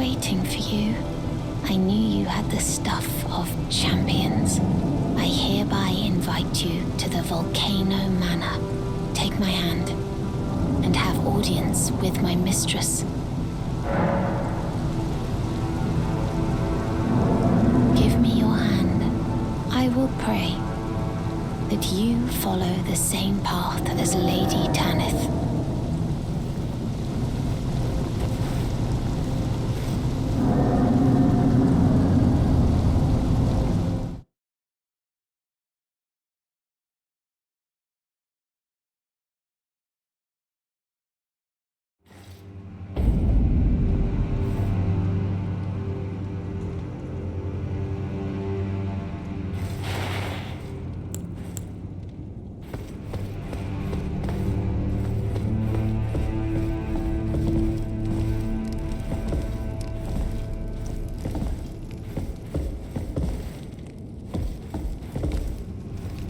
waiting for you. I knew you had the stuff of champions. I hereby invite you to the Volcano Manor. Take my hand and have audience with my mistress. Give me your hand. I will pray that you follow the same path as Lady Tanith.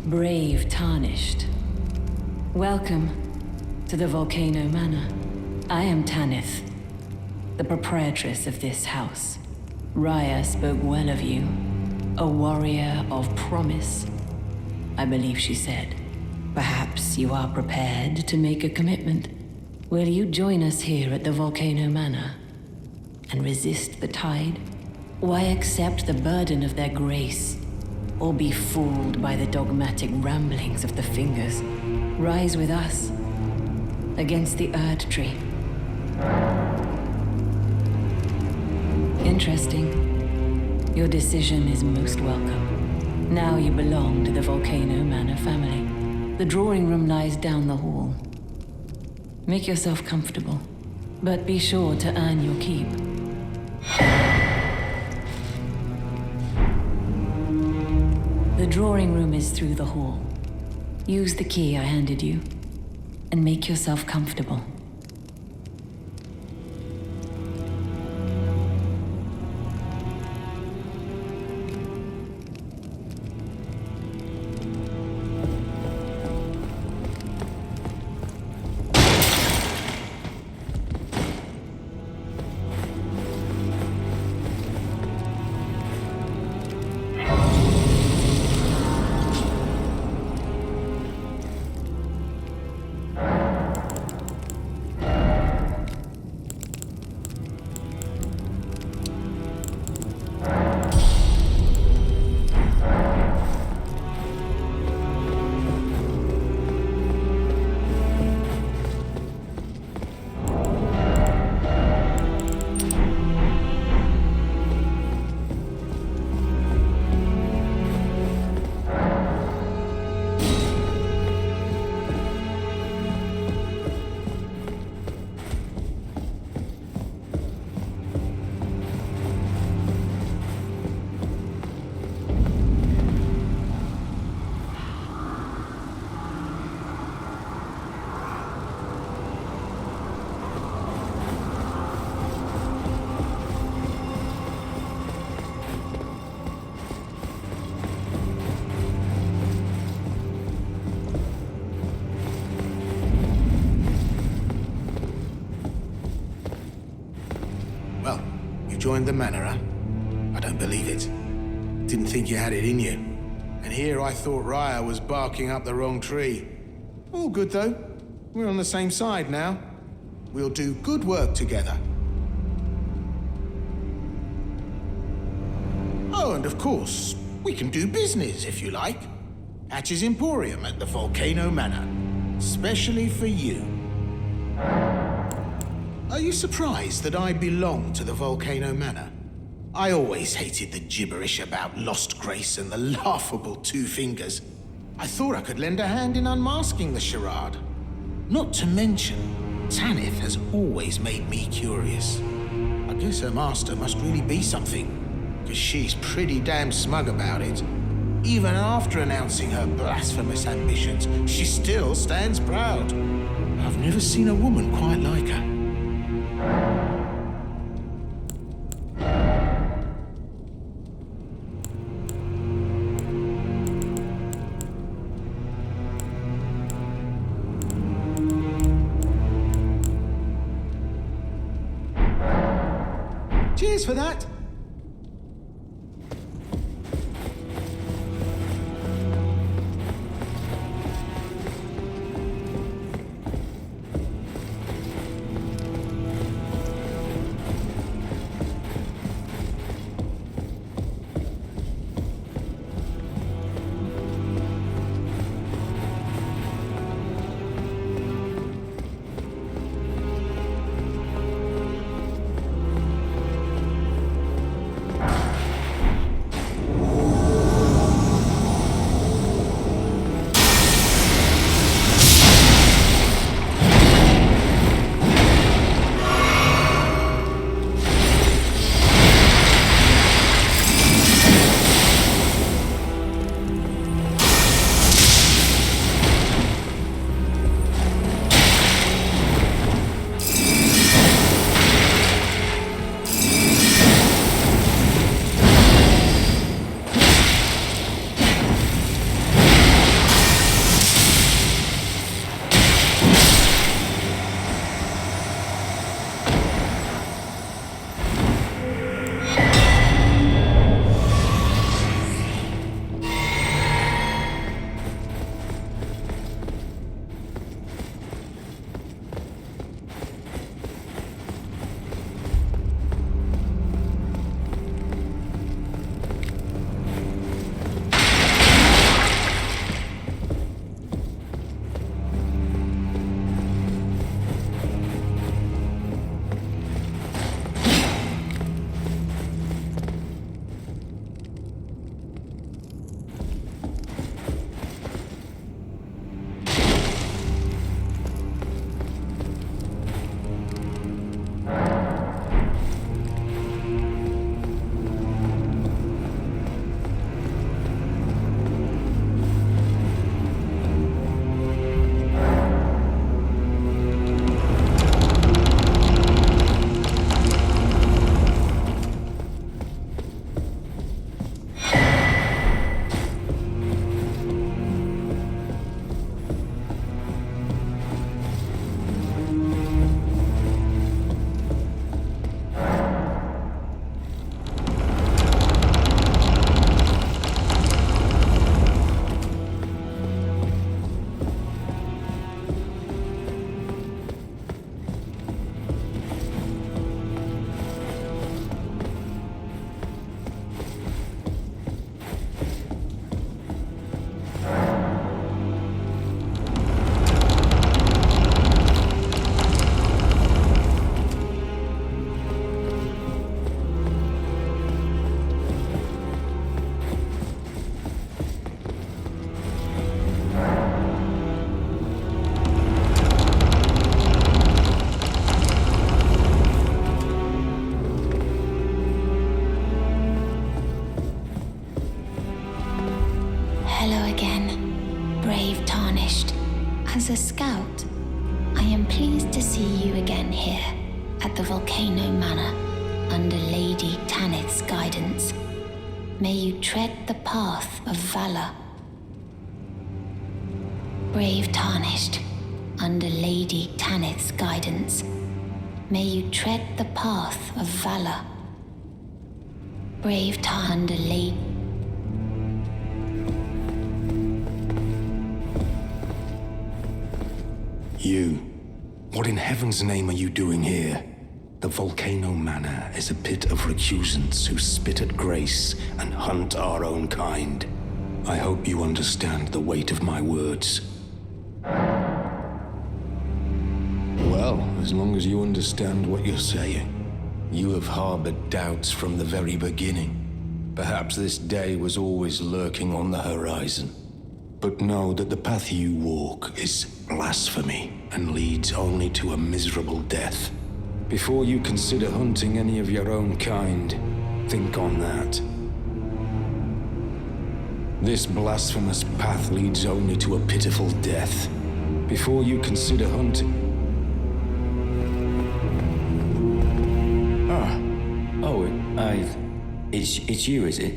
Brave Tarnished. Welcome to the Volcano Manor. I am Tanith, the proprietress of this house. Raya spoke well of you, a warrior of promise, I believe she said. Perhaps you are prepared to make a commitment. Will you join us here at the Volcano Manor and resist the tide? Why accept the burden of their grace? Or be fooled by the dogmatic ramblings of the Fingers? Rise with us against the Erd Tree. Interesting. Your decision is most welcome. Now you belong to the Volcano Manor family. The drawing room lies down the hall. Make yourself comfortable, but be sure to earn your keep. The drawing room is through the hall. Use the key I handed you, and make yourself comfortable. Joined the manor, huh? I don't believe it. Didn't think you had it in you. And here I thought Raya was barking up the wrong tree. All good though. We're on the same side now. We'll do good work together. Oh, and of course, we can do business if you like. Hatch's Emporium at the Volcano Manor. Especially for you. Are you surprised that I belong to the Volcano Manor? I always hated the gibberish about lost grace and the laughable two fingers. I thought I could lend a hand in unmasking the charade. Not to mention, Tanith has always made me curious. I guess her master must really be something, because she's pretty damn smug about it. Even after announcing her blasphemous ambitions, she still stands proud. I've never seen a woman quite like her. Cheers for that! As a scout, I am pleased to see you again here at the Volcano Manor under Lady Tanith's guidance. May you tread the path of valor. Brave Tarnished, under Lady Tanith's guidance, may you tread the path of valor. Brave under Lady... You. What in heaven's name are you doing here? The Volcano Manor is a pit of recusants who spit at grace and hunt our own kind. I hope you understand the weight of my words. Well, as long as you understand what you're saying. You have harbored doubts from the very beginning. Perhaps this day was always lurking on the horizon. But know that the path you walk is blasphemy and leads only to a miserable death. Before you consider hunting any of your own kind, think on that. This blasphemous path leads only to a pitiful death. Before you consider hunting... It's you, is it?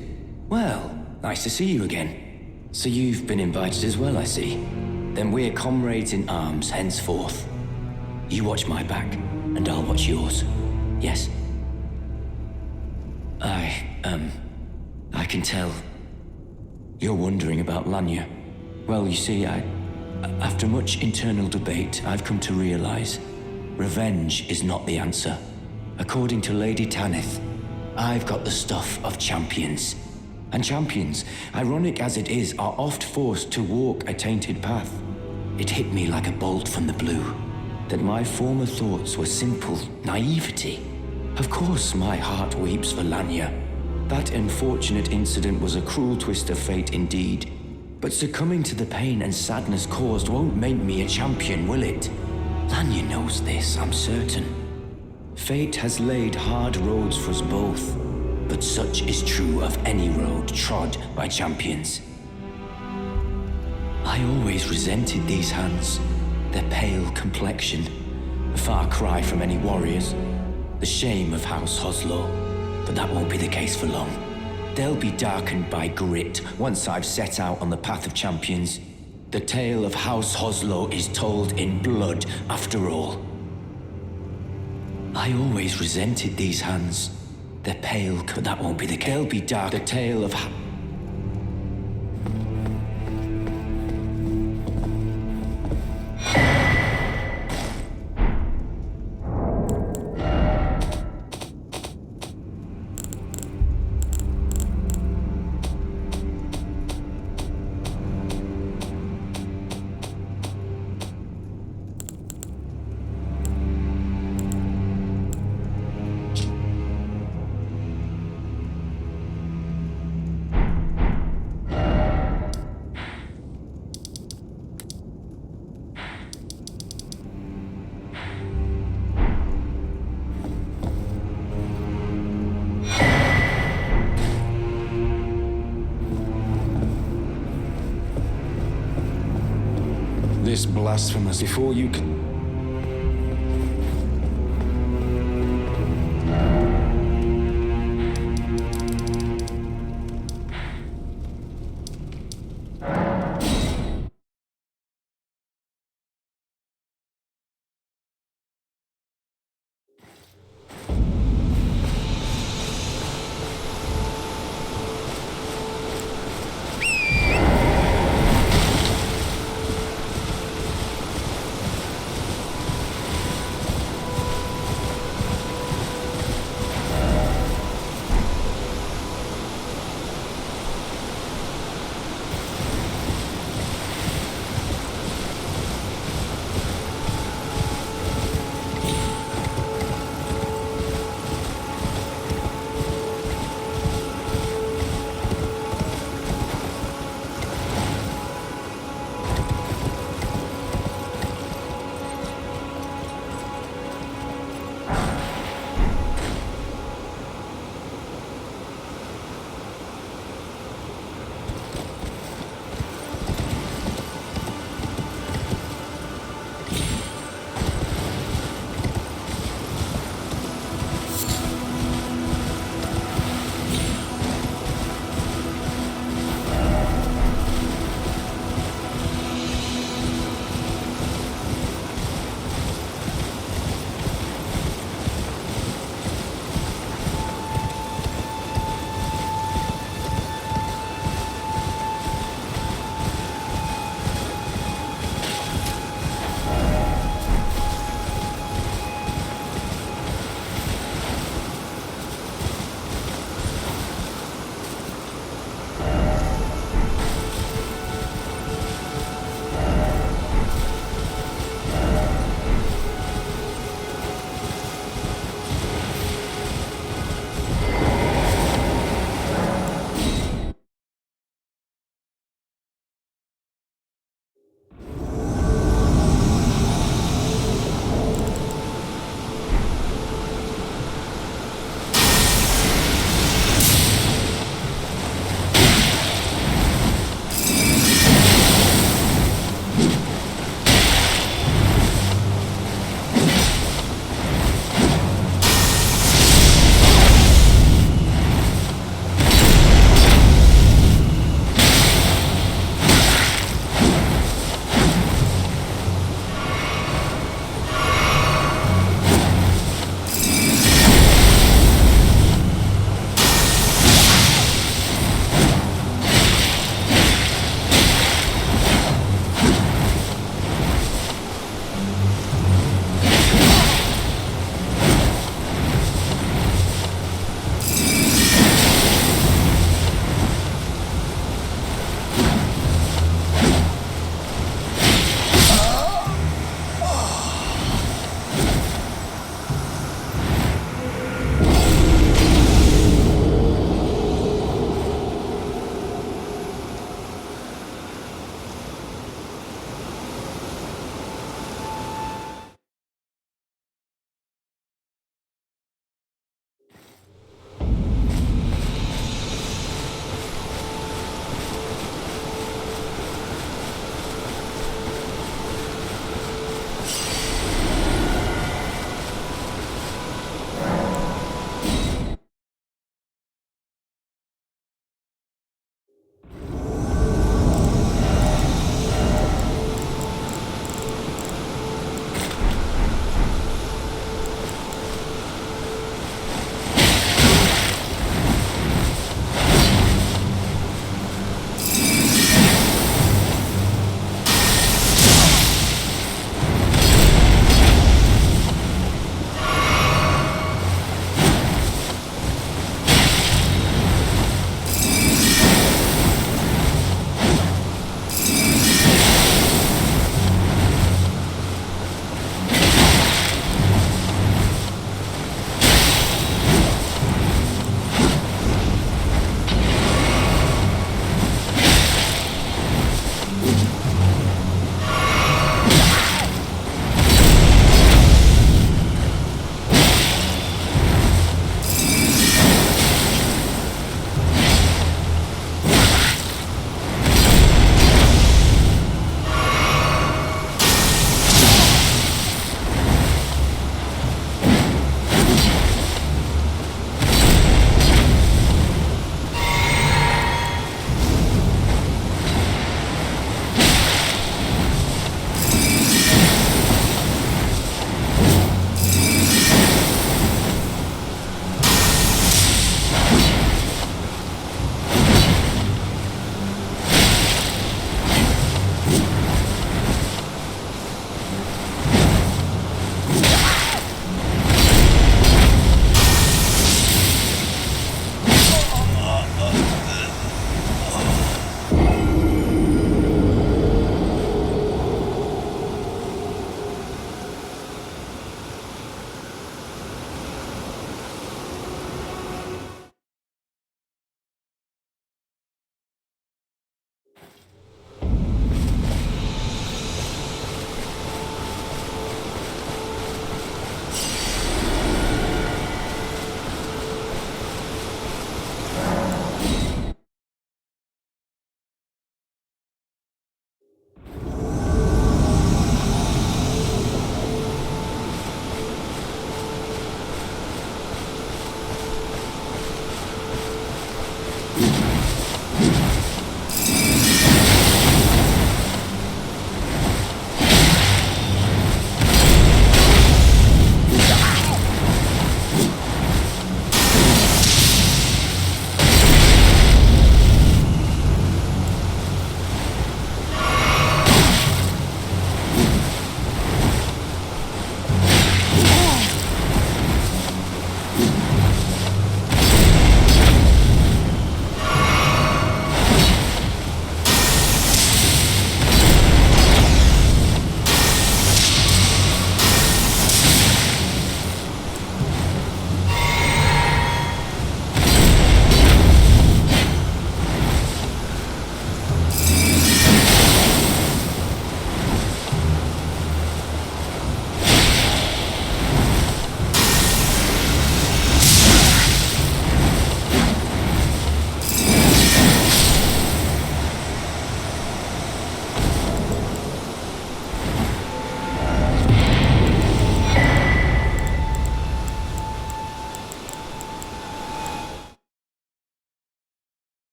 Well, nice to see you again. So you've been invited as well, I see. Then we're comrades in arms henceforth. You watch my back, and I'll watch yours. Yes? I can tell. You're wondering about Lanya. Well, you see, after much internal debate, I've come to realize revenge is not the answer. According to Lady Tanith, I've got the stuff of champions. And champions, ironic as it is, are oft forced to walk a tainted path. It hit me like a bolt from the blue, that my former thoughts were simple naivety. Of course my heart weeps for Lanya. That unfortunate incident was a cruel twist of fate indeed. But succumbing to the pain and sadness caused won't make me a champion, will it? Lanya knows this, I'm certain. Fate has laid hard roads for us both, but such is true of any road trod by champions. I always resented these hands, their pale complexion, a far cry from any warriors, the shame of House Hoslow, but that won't be the case for long. They'll be darkened by grit once I've set out on the path of champions. The tale of House Hoslow is told in blood, after all. I always resented these hands. They're pale, but that won't be the case. They'll be dark. The tale of... This blasphemous before you can...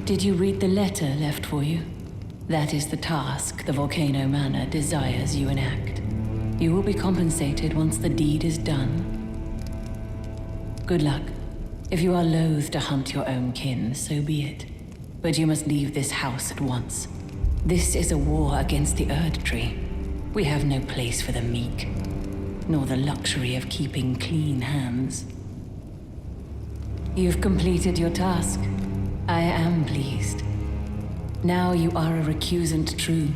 Did you read the letter left for you? That is the task the Volcano Manor desires you enact. You will be compensated once the deed is done. Good luck. If you are loath to hunt your own kin, so be it. But you must leave this house at once. This is a war against the Erd Tree. We have no place for the meek, nor the luxury of keeping clean hands. You've completed your task. I am pleased. Now you are a recusant true,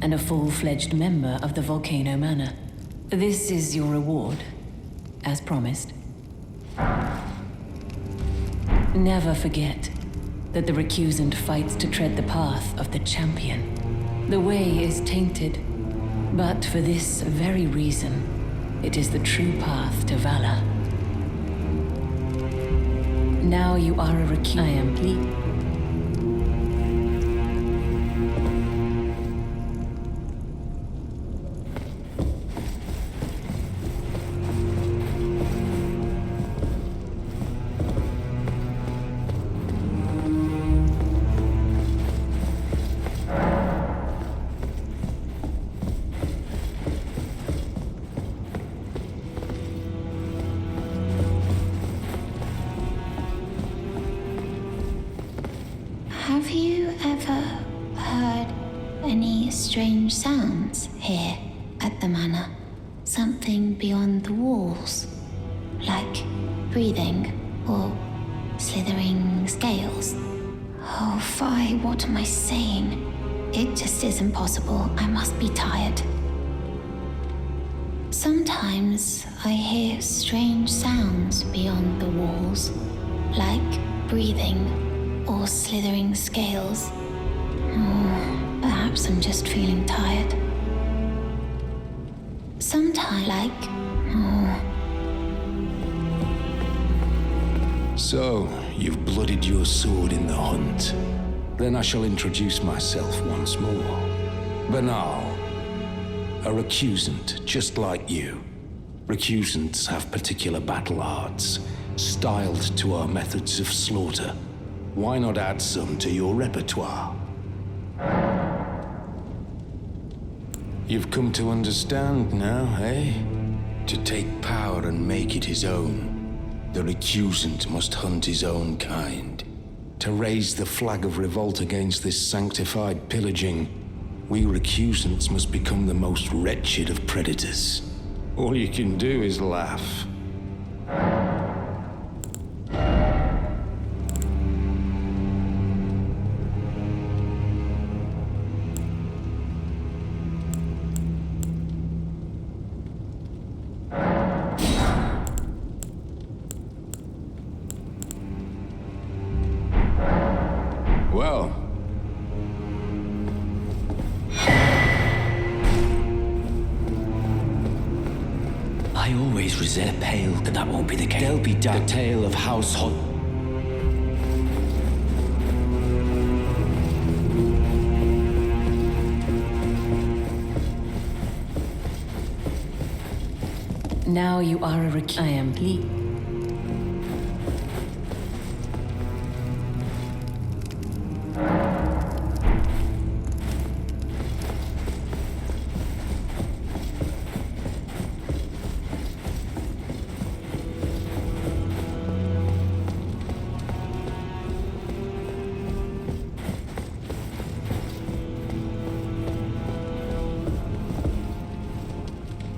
and a full-fledged member of the Volcano Manor. This is your reward, as promised. Never forget that the recusant fights to tread the path of the champion. The way is tainted, but for this very reason, it is the true path to valor. Now you are a recusant. I am pleased. Have you ever heard any strange sounds here at the manor? Something beyond the walls? Like breathing or slithering scales? Oh, fie, what am I saying? It just isn't possible. I must be tired. Sometimes I hear strange sounds beyond the walls, like breathing or slithering scales. Oh, perhaps I'm just feeling tired. Sometimes, like, So, you've blooded your sword in the hunt. Then I shall introduce myself once more. Banal. A recusant, just like you. Recusants have particular battle arts, styled to our methods of slaughter. Why not add some to your repertoire? You've come to understand now, eh? To take power and make it his own, the recusant must hunt his own kind. To raise the flag of revolt against this sanctified pillaging, we recusants must become the most wretched of predators. All you can do is laugh. Well, I always resent a pale, but that won't be the case. There'll be the tale of household. Now you are a I am pleased.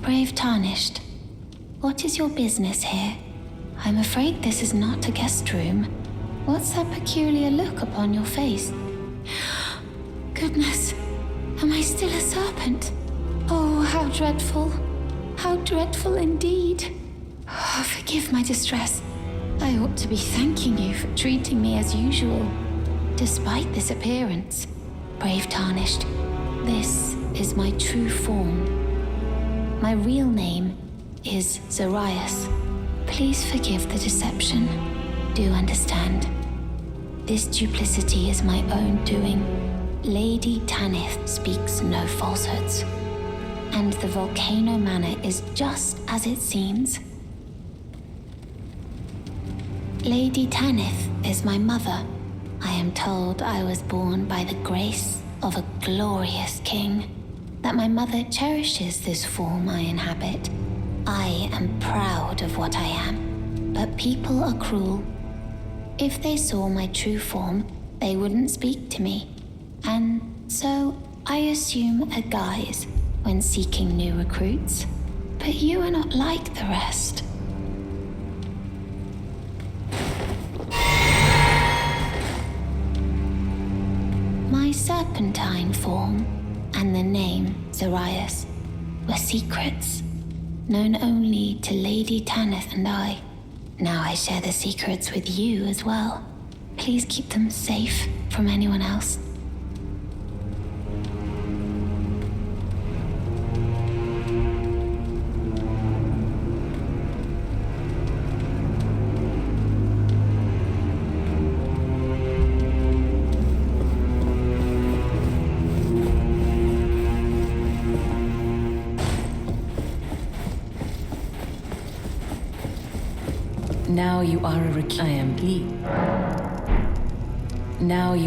Brave Tarnished, what is your business here? I'm afraid this is not a guest room. What's that peculiar look upon your face? Goodness, am I still a serpent? Oh, how dreadful. How dreadful indeed. Oh, forgive my distress. I ought to be thanking you for treating me as usual, despite this appearance. Brave Tarnished, this is my true form. My real name is Zarias. Please forgive the deception. Do understand. This duplicity is my own doing. Lady Tanith speaks no falsehoods. And the Volcano Manor is just as it seems. Lady Tanith is my mother. I am told I was born by the grace of a glorious king, that my mother cherishes this form I inhabit. I am proud of what I am, but people are cruel. If they saw my true form, they wouldn't speak to me, and so I assume a guise when seeking new recruits. But you are not like the rest. My serpentine form and the name Zarias were secrets, known only to Lady Tanith and I. Now I share the secrets with you as well. Please keep them safe from anyone else. Now you are I am pleased.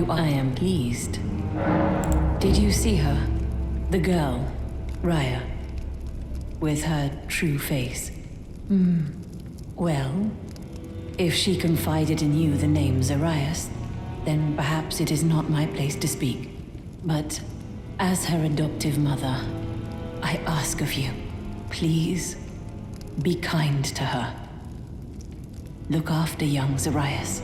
I am pleased. Did you see her? The girl, Raya, with her true face. Well, if she confided in you the name Zarias, then perhaps it is not my place to speak. But as her adoptive mother, I ask of you, please be kind to her. Look after young Zarias.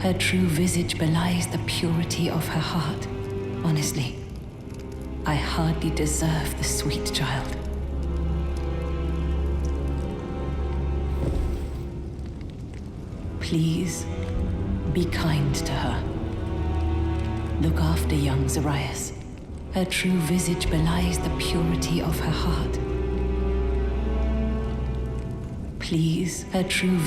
Her true visage belies the purity of her heart. Honestly, I hardly deserve the sweet child. Please, be kind to her. Look after young Zarias. Her true visage belies the purity of her heart. Please, her true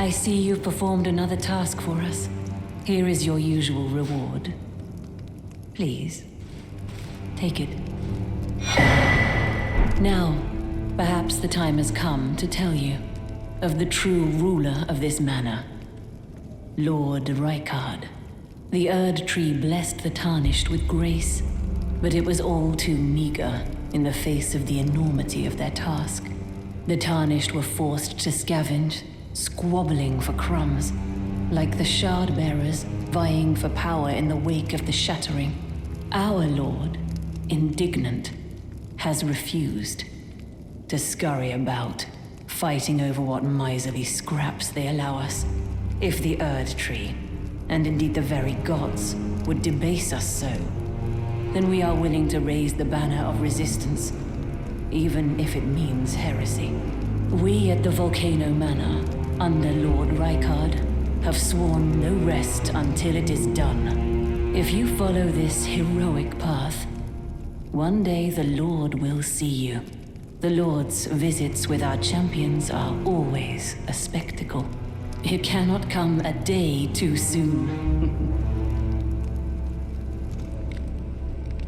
I see you've performed another task for us. Here is your usual reward. Please, take it. Now, perhaps the time has come to tell you of the true ruler of this manor, Lord Rykard. The Erd Tree blessed the Tarnished with grace, but it was all too meager in the face of the enormity of their task. The Tarnished were forced to scavenge, squabbling for crumbs, like the Shard Bearers vying for power in the wake of the Shattering. Our Lord, indignant, has refused to scurry about, fighting over what miserly scraps they allow us. If the Erd Tree, and indeed the very gods, would debase us so, then we are willing to raise the banner of resistance, even if it means heresy. We at the Volcano Manor, under Lord Rykard, have sworn no rest until it is done. If you follow this heroic path, one day the Lord will see you. The Lord's visits with our champions are always a spectacle. It cannot come a day too soon.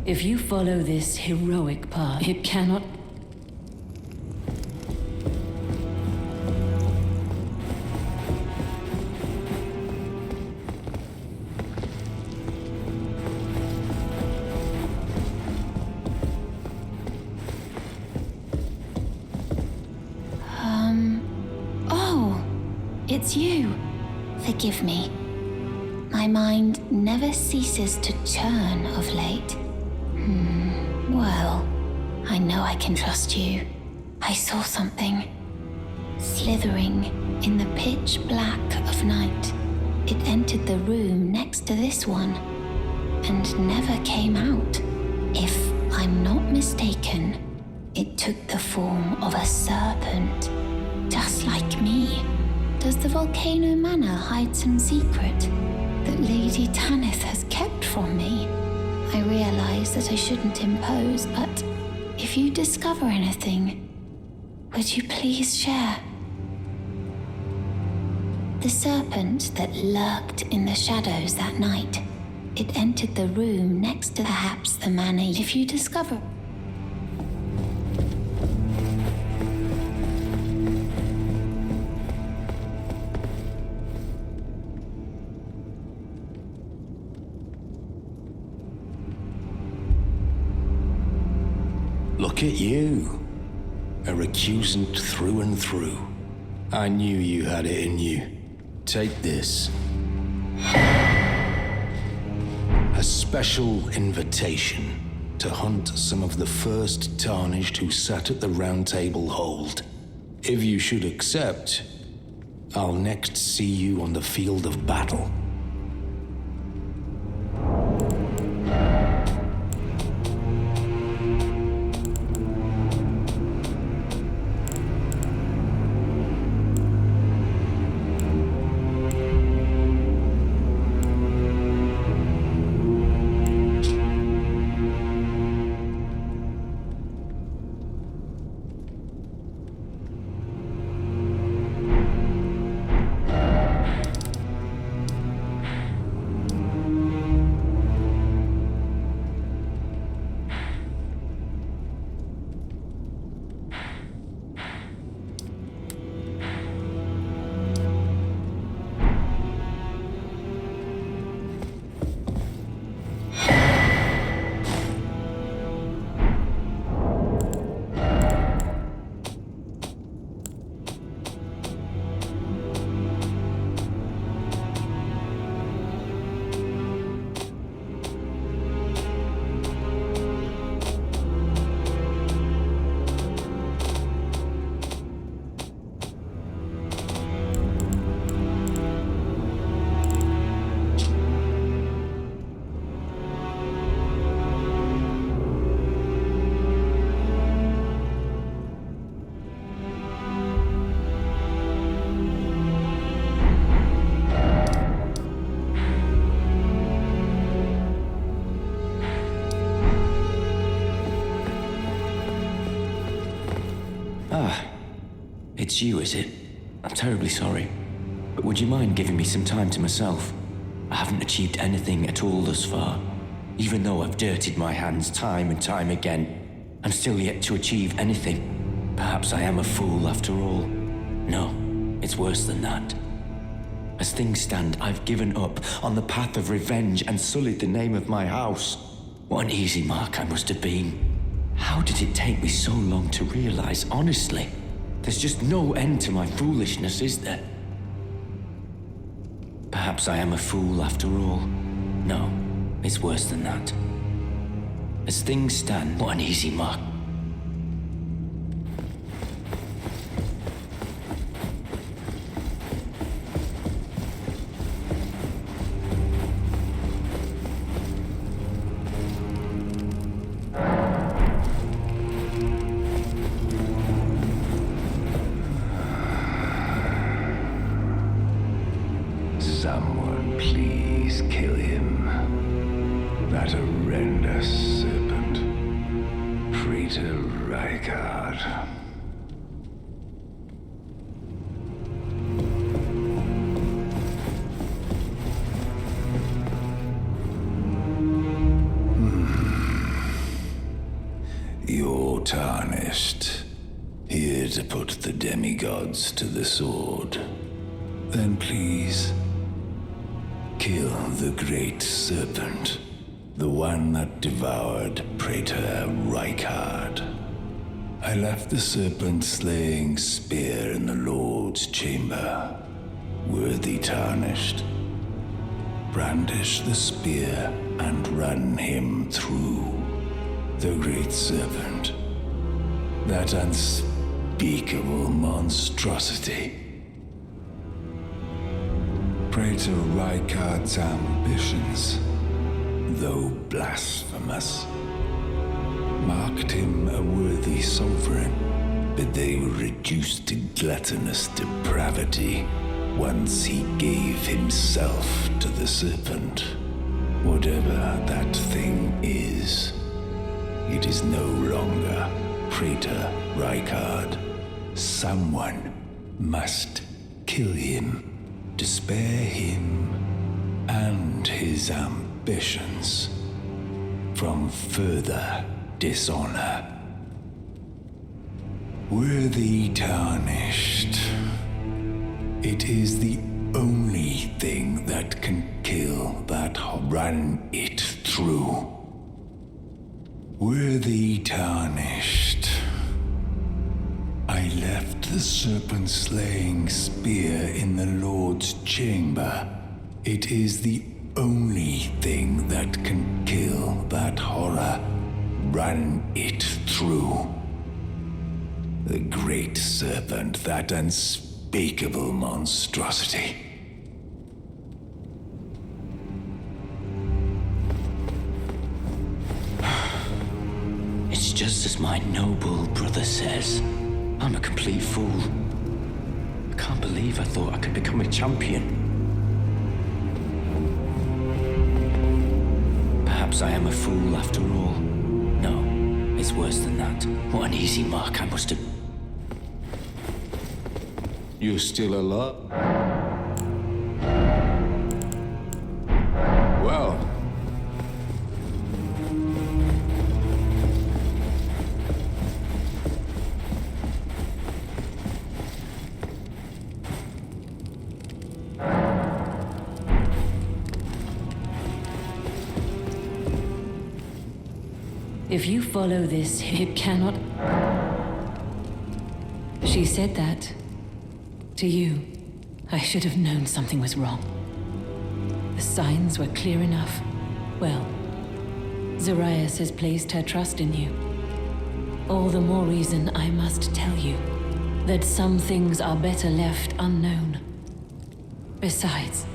If you follow this heroic path, it cannot... Oh, it's you. Forgive me. My mind never ceases to churn of late. Well, I know I can trust you. I saw something slithering in the pitch black of night. It entered the room next to this one and never came out. If I'm not mistaken, it took the form of a serpent, just like me. Does the Volcano Manor hide some secret that Lady Tanith has kept from me? I realize that I shouldn't impose, but if you discover anything, would you please share? The serpent that lurked in the shadows that night, it entered the room next to perhaps the manor. If you discover... Look at you. A recusant through and through. I knew you had it in you. Take this. A special invitation to hunt some of the first Tarnished who sat at the Round Table Hold. If you should accept, I'll next see you on the field of battle. It's you, is it? I'm terribly sorry. but would you mind giving me some time to myself? I haven't achieved anything at all thus far. Even though I've dirtied my hands time and time again, I'm still yet to achieve anything. Perhaps I am a fool after all. No, it's worse than that. As things stand, I've given up on the path of revenge and sullied the name of my house. What an easy mark I must have been. How did it take me so long to realize, honestly? There's just no end to my foolishness, is there? Perhaps I am a fool after all. No, it's worse than that. As things stand, what an easy mark. Someone please kill him. That horrendous serpent. Praetor Rykard. You're tarnished. Here to put the demigods to the sword. Then please, kill the great serpent. The one that devoured Praetor Rykard. I left the serpent-slaying spear in the Lord's chamber. Worthy tarnished. Brandish the spear and run him through. The great serpent. That unspeakable monstrosity. Praetor Rykard's ambitions, though blasphemous, marked him a worthy sovereign, but they were reduced to gluttonous depravity once he gave himself to the serpent. Whatever that thing is, it is no longer Praetor Rykard. Someone must kill him to spare him and his ambitions from further dishonor. Worthy tarnished. It is the only thing that can kill that run it through. Worthy tarnished. I left the serpent-slaying spear in the Lord's chamber. It is the only thing that can kill that horror. Run it through. The great serpent, that unspeakable monstrosity. It's just as my noble brother says. I'm a complete fool. I can't believe I thought I could become a champion. Perhaps I am a fool after all. No, it's worse than that. What an easy mark I must have... You're still alive? Well. If you follow this, it cannot... She said that to you. I should have known something was wrong. The signs were clear enough. Well, Zarias has placed her trust in you. All the more reason I must tell you that some things are better left unknown. Besides,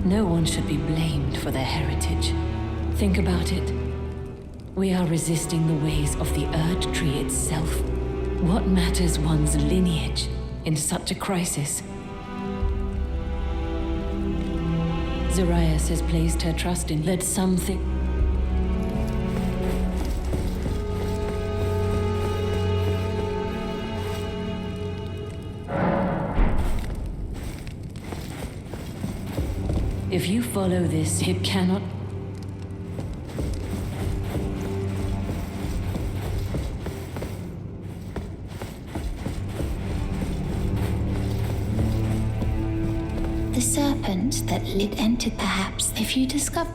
no one should be blamed for their heritage. Think about it. We are resisting the ways of the Erd Tree itself. What matters one's lineage in such a crisis? Zarias has placed her trust in that something... If you follow this, it cannot... The serpent that it entered, perhaps, if you discover...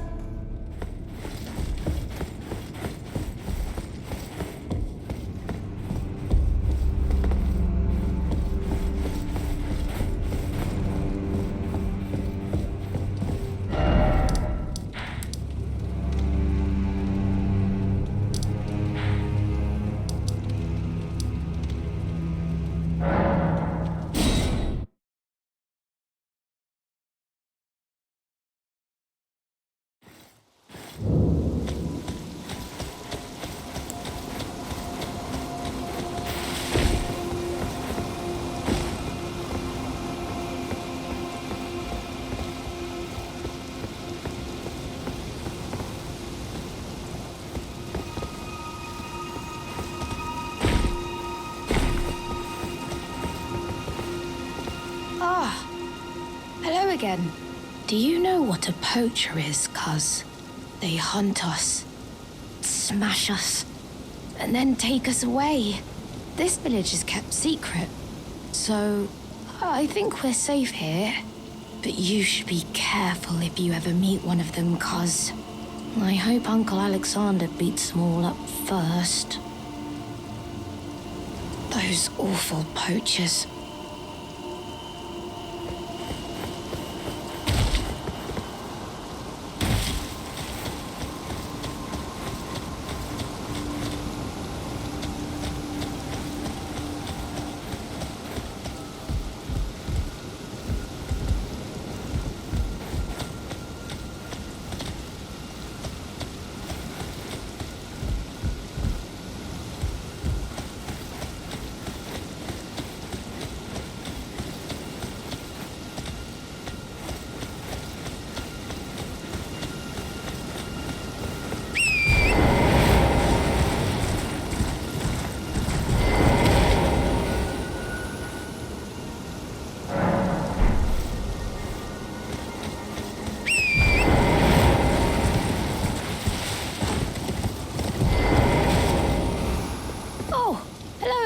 Hello again. Do you know what a poacher is, cuz? They hunt us, smash us, and then take us away. This village is kept secret, so I think we're safe here. But you should be careful if you ever meet one of them, cuz I hope Uncle Alexander beats them all up first. Those awful poachers.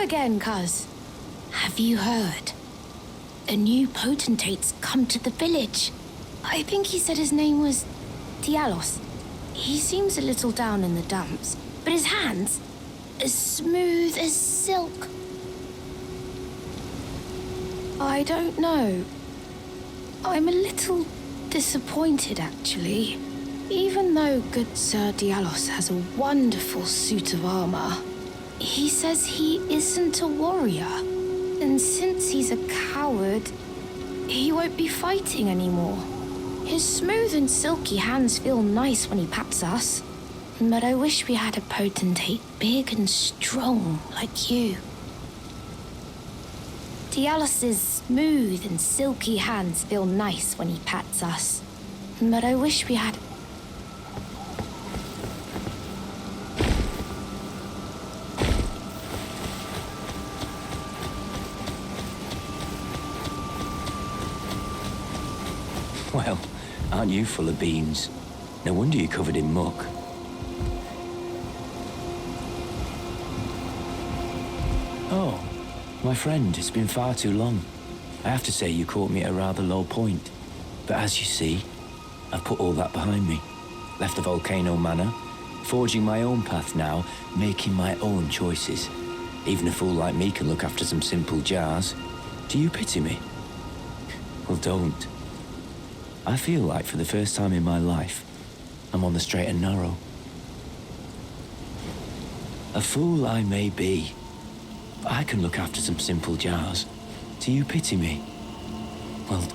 Again, cuz. Have you heard? A new potentate's come to the village. I think he said his name was Dialos. He seems a little down in the dumps, but his hands, as smooth as silk. I don't know. I'm a little disappointed, actually. Even though good Sir Dialos has a wonderful suit of armor, he says he isn't a warrior. And since he's a coward, he won't be fighting anymore. His smooth and silky hands feel nice when he pats us. But I wish we had a potentate big and strong like you. Dialos's smooth and silky hands feel nice when he pats us. But I wish we had... Well, aren't you full of beans? No wonder you're covered in muck. Oh, my friend, it's been far too long. I have to say you caught me at a rather low point. But as you see, I've put all that behind me. Left the Volcano Manor, forging my own path now, making my own choices. Even a fool like me can look after some simple jars. Do you pity me? Well, don't. I feel like for the first time in my life, I'm on the straight and narrow. A fool I may be, but I can look after some simple jars. Do you pity me? Well...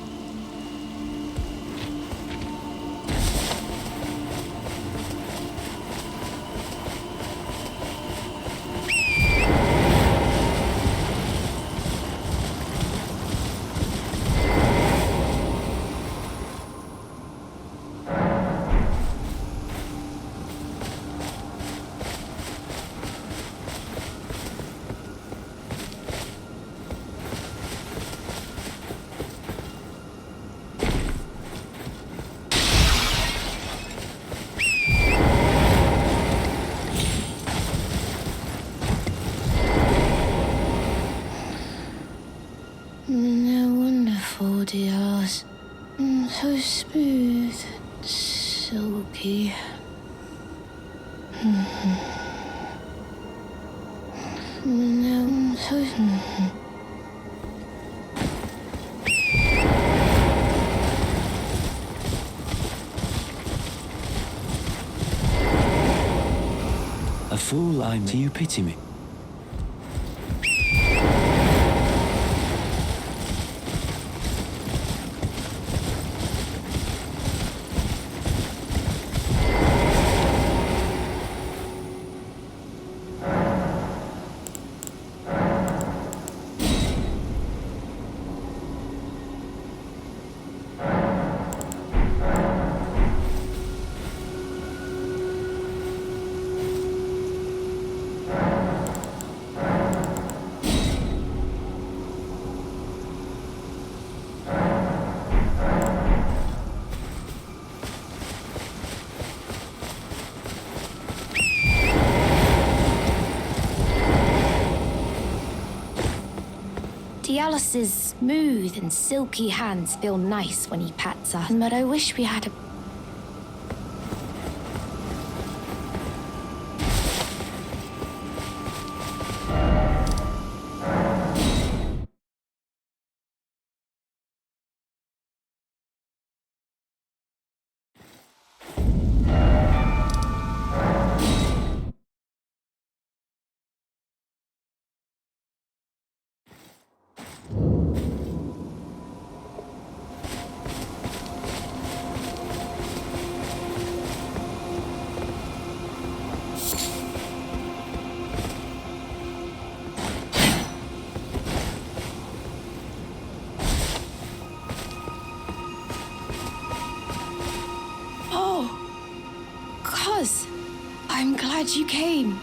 They're wonderful, Dios. So smooth, silky. No, so... A fool I'm. Do you pity me? Dialos's smooth and silky hands feel nice when he pats us, but I wish we had a... I'm glad you came,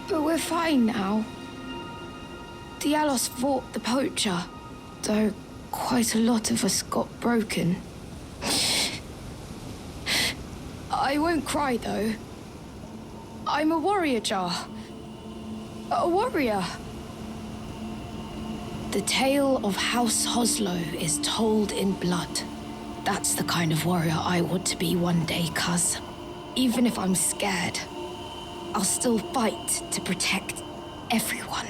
but we're fine now. Dialos fought the poacher, though quite a lot of us got broken. I won't cry, though. I'm a warrior, Jar. A warrior. The tale of House Hoslow is told in blood. That's the kind of warrior I want to be one day, cuz. Even if I'm scared, I'll still fight to protect everyone.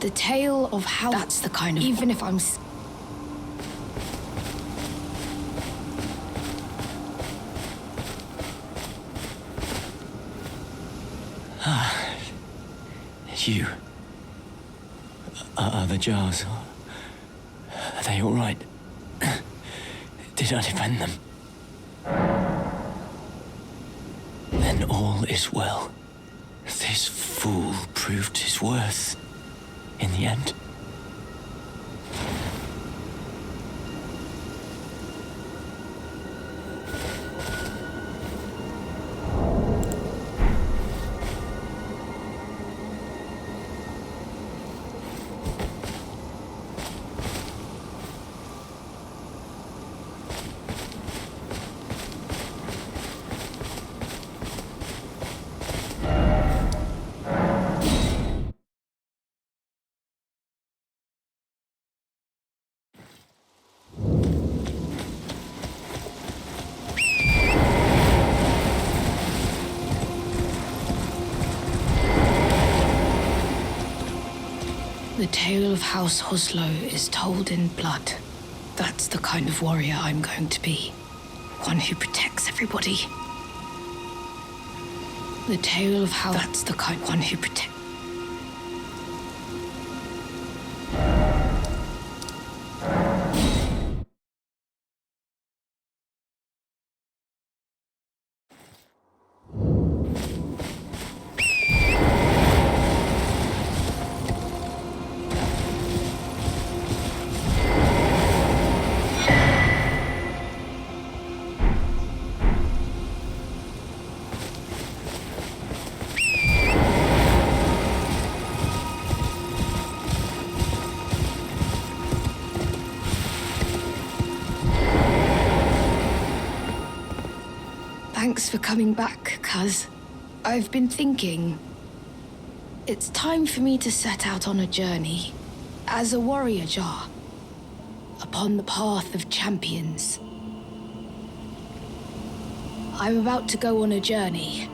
The tale of how... That's the kind of... Even if I'm... You... Are the jars... Are they all right? Did I defend them? Then all is well. This fool proved his worth in the end. The tale of House Hoslow is told in blood. That's the kind of warrior I'm going to be. One who protects everybody. The tale of how... That's the kind... One who protects... Thanks for coming back, cuz. I've been thinking... It's time for me to set out on a journey. as a warrior jar upon the path of champions. I'm about to go on a journey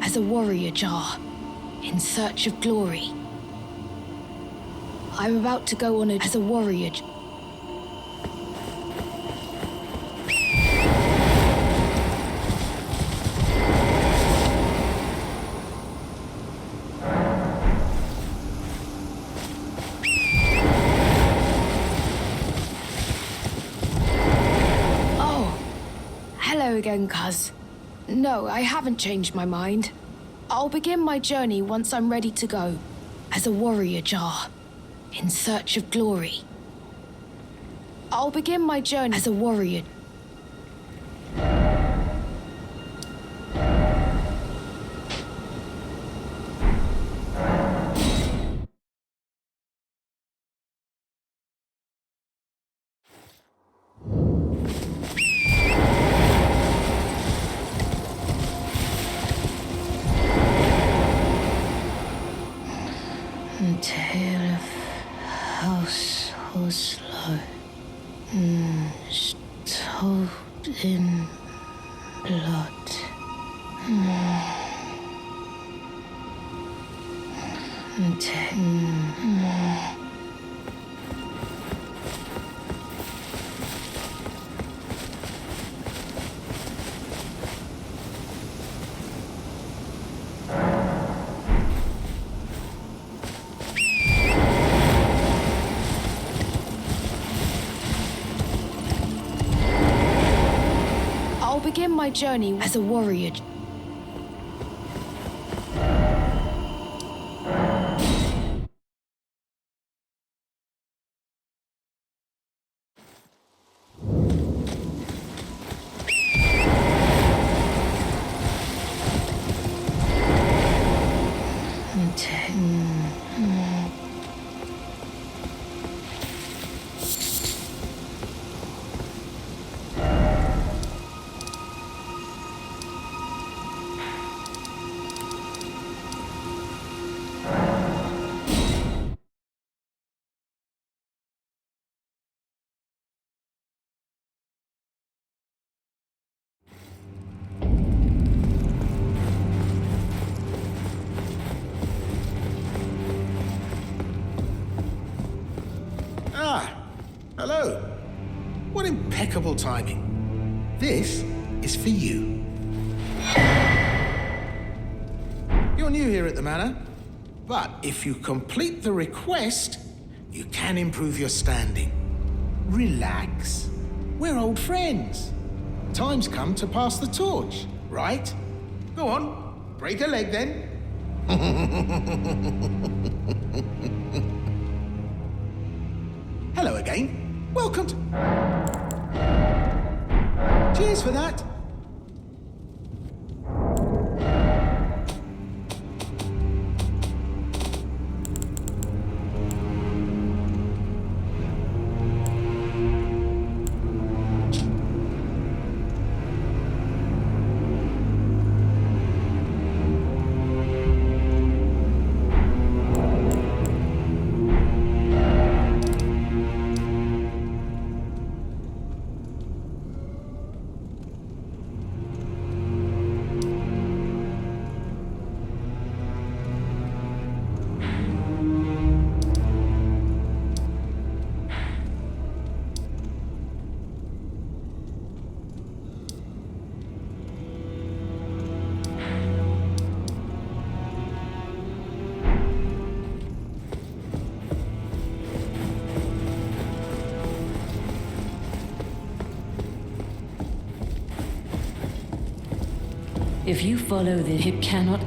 as a warrior jar in search of glory. I'm about to go on as a warrior jar. Hello again, cuz. No, I haven't changed my mind. I'll begin my journey once I'm ready to go, as a warrior jar, in search of glory. I'll begin my journey as a warrior. Tale of House Oslo, told in blood. I'll begin my journey as a warrior. Hello. What impeccable timing. This is for you. You're new here at the Manor, but if you complete the request, you can improve your standing. Relax. We're old friends. Time's come to pass the torch, right? Go on, break a leg then. Hello again. Welcome to... Cheers for that. If you follow this, it cannot